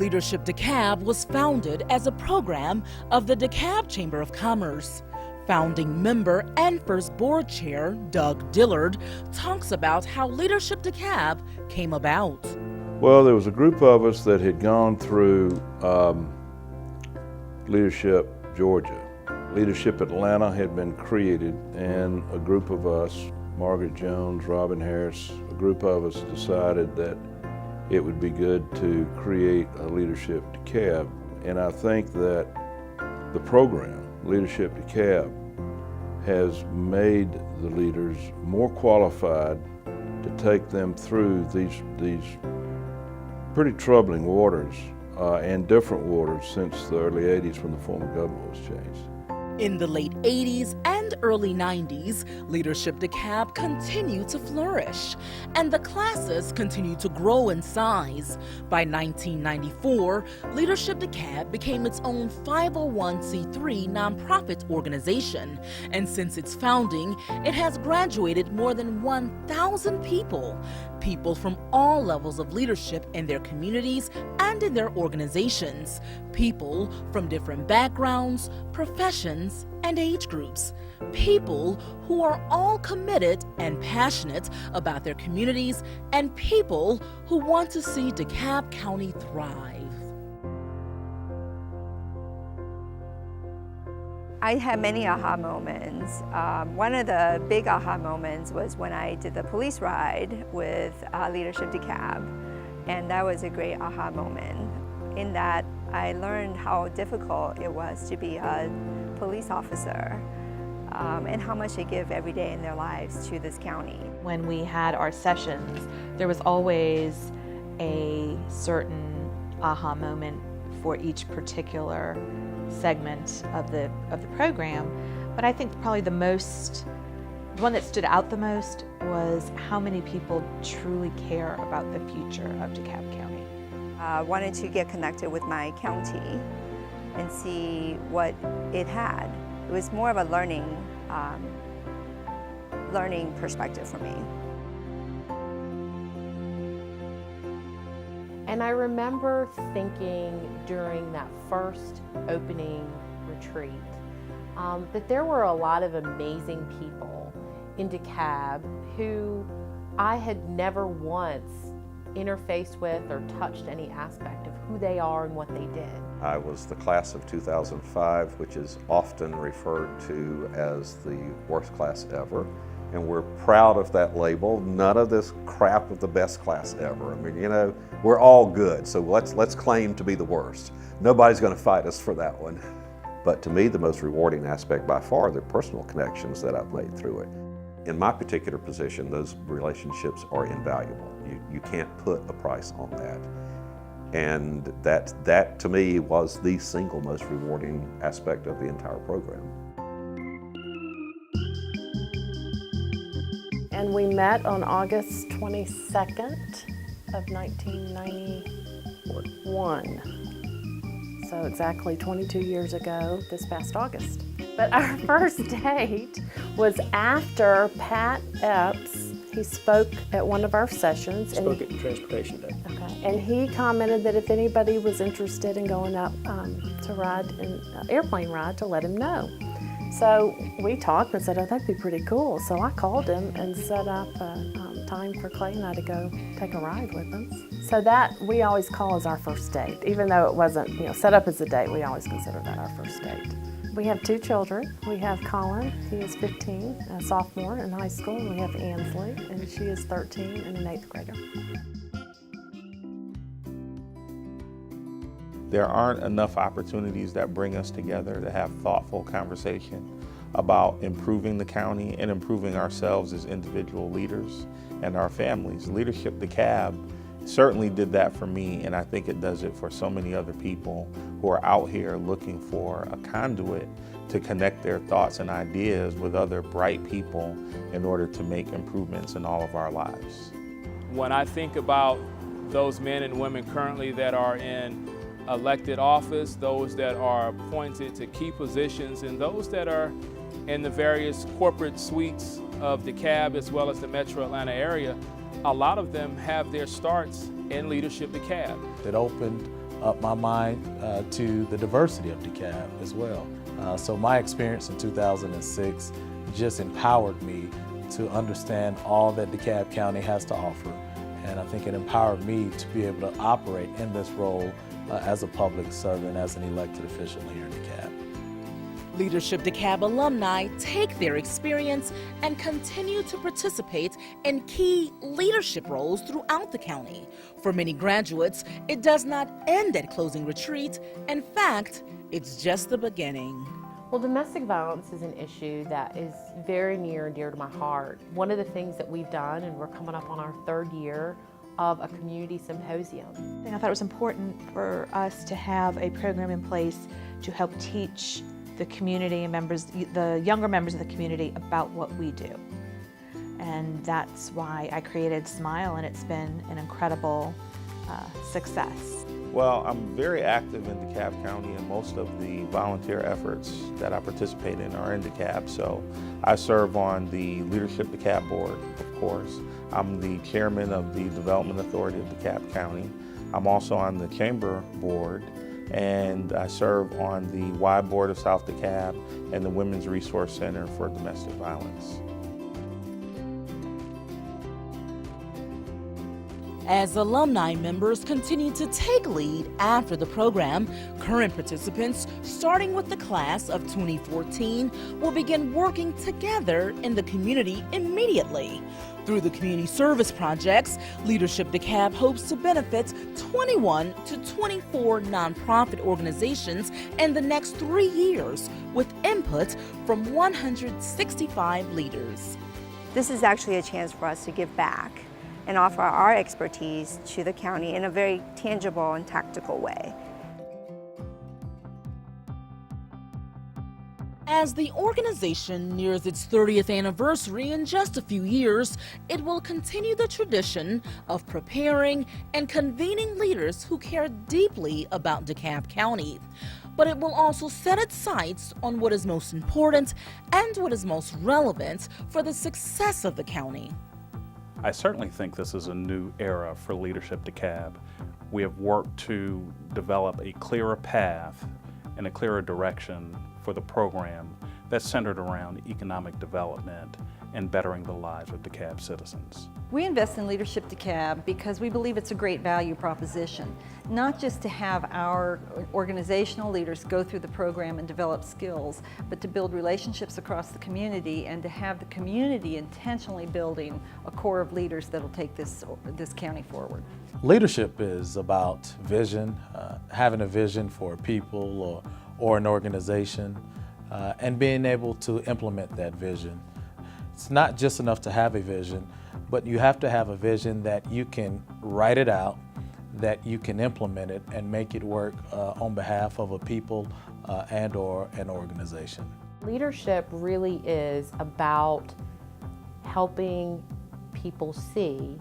Leadership DeKalb was founded as a program of the DeKalb Chamber of Commerce. Founding member and first board chair Doug Dillard talks about how Leadership DeKalb came about. Well, there was a group of us that had gone through Leadership Georgia. Leadership Atlanta had been created, and a group of us, Margaret Jones, Robin Harris, a group of us decided that it would be good to create a Leadership DeKalb. And I think that the program, Leadership DeKalb, has made the leaders more qualified to take them through these pretty troubling waters and different waters since the early 80s when the form of government was changed. In the late 80s and early 90s, Leadership DeKalb continued to flourish, and the classes continued to grow in size. By 1994, Leadership DeKalb became its own 501c3 nonprofit organization, and since its founding, it has graduated more than 1,000 people from all levels of leadership in their communities and in their organizations, people from different backgrounds, professions, and age groups, people who are all committed and passionate about their communities, and people who want to see DeKalb County thrive. I had many aha moments. One of the big aha moments was when I did the police ride with Leadership DeKalb, and that was a great aha moment in that I learned how difficult it was to be a police officer and how much they give every day in their lives to this county. When we had our sessions, there was always a certain aha moment for each particular segment of the program, but I think probably the one that stood out the most was how many people truly care about the future of DeKalb County. I wanted to get connected with my county and see what it had. It was more of a learning perspective for me. And I remember thinking during that first opening retreat that there were a lot of amazing people in DeKalb who I had never once interfaced with or touched any aspect of who they are and what they did. I was the class of 2005, which is often referred to as the worst class ever. And we're proud of that label. None of this crap of the best class ever. I mean, you know, we're all good, so let's claim to be the worst. Nobody's gonna fight us for that one. But to me, the most rewarding aspect by far are the personal connections that I've made through it. In my particular position, those relationships are invaluable. You can't put a price on that. And that to me was the single most rewarding aspect of the entire program. And we met on August 22nd of 1991. So exactly 22 years ago this past August. But our first date was after Pat Epps. He spoke at one of our sessions. Spoke at the Transportation Day. Okay. And he commented that if anybody was interested in going up to ride an airplane ride, to let him know. So we talked and said, oh, that'd be pretty cool. So I called him and set up a time for Clay and I to go take a ride with him. So that we always call as our first date. Even though it wasn't, set up as a date, we always consider that our first date. We have 2 children. We have Colin, he is 15, a sophomore in high school, and we have Ansley, and she is 13 and an 8th grader. There aren't enough opportunities that bring us together to have thoughtful conversation about improving the county and improving ourselves as individual leaders and our families. Leadership DeKalb certainly did that for me, and I think it does it for so many other people who are out here looking for a conduit to connect their thoughts and ideas with other bright people in order to make improvements in all of our lives. When I think about those men and women currently that are in elected office, those that are appointed to key positions, and those that are in the various corporate suites of DeKalb as well as the Metro Atlanta area, a lot of them have their starts in Leadership DeKalb. It opened up my mind to the diversity of DeKalb as well. So my experience in 2006 just empowered me to understand all that DeKalb County has to offer. And I think it empowered me to be able to operate in this role as a public servant, as an elected official here in DeKalb. Leadership DeKalb alumni take their experience and continue to participate in key leadership roles throughout the county. For many graduates, it does not end at closing retreat. In fact, it's just the beginning. Well, domestic violence is an issue that is very near and dear to my heart. One of the things that we've done, and we're coming up on our 3rd year of a community symposium. I thought it was important for us to have a program in place to help teach the community and the younger members of the community about what we do. And that's why I created Smile, and it's been an incredible success. Well, I'm very active in DeKalb County, and most of the volunteer efforts that I participate in are in DeKalb. So I serve on the Leadership DeKalb board, of course. I'm the chairman of the Development Authority of DeKalb County. I'm also on the Chamber board, and I serve on the Y Board of South DeKalb and the Women's Resource Center for Domestic Violence. As alumni members continue to take lead after the program, current participants, starting with the class of 2014, will begin working together in the community immediately. Through the community service projects, Leadership DeKalb hopes to benefit 21 to 24 nonprofit organizations in the next 3 years, with input from 165 leaders. This is actually a chance for us to give back and offer our expertise to the county in a very tangible and tactical way. As the organization nears its 30th anniversary in just a few years, it will continue the tradition of preparing and convening leaders who care deeply about DeKalb County. But it will also set its sights on what is most important and what is most relevant for the success of the county. I certainly think this is a new era for Leadership DeKalb. We have worked to develop a clearer path and a clearer direction for the program that's centered around economic development and bettering the lives of DeKalb citizens. We invest in Leadership DeKalb because we believe it's a great value proposition, not just to have our organizational leaders go through the program and develop skills, but to build relationships across the community and to have the community intentionally building a core of leaders that will take this county forward. Leadership is about vision, having a vision for people or an organization, and being able to implement that vision. It's not just enough to have a vision, but you have to have a vision that you can write it out, that you can implement it and make it work on behalf of a people and or an organization. Leadership really is about helping people see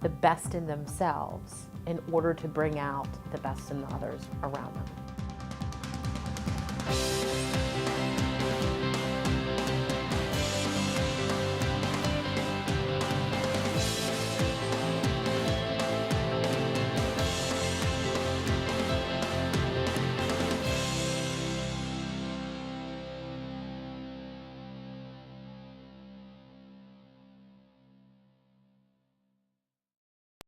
the best in themselves in order to bring out the best in others around them.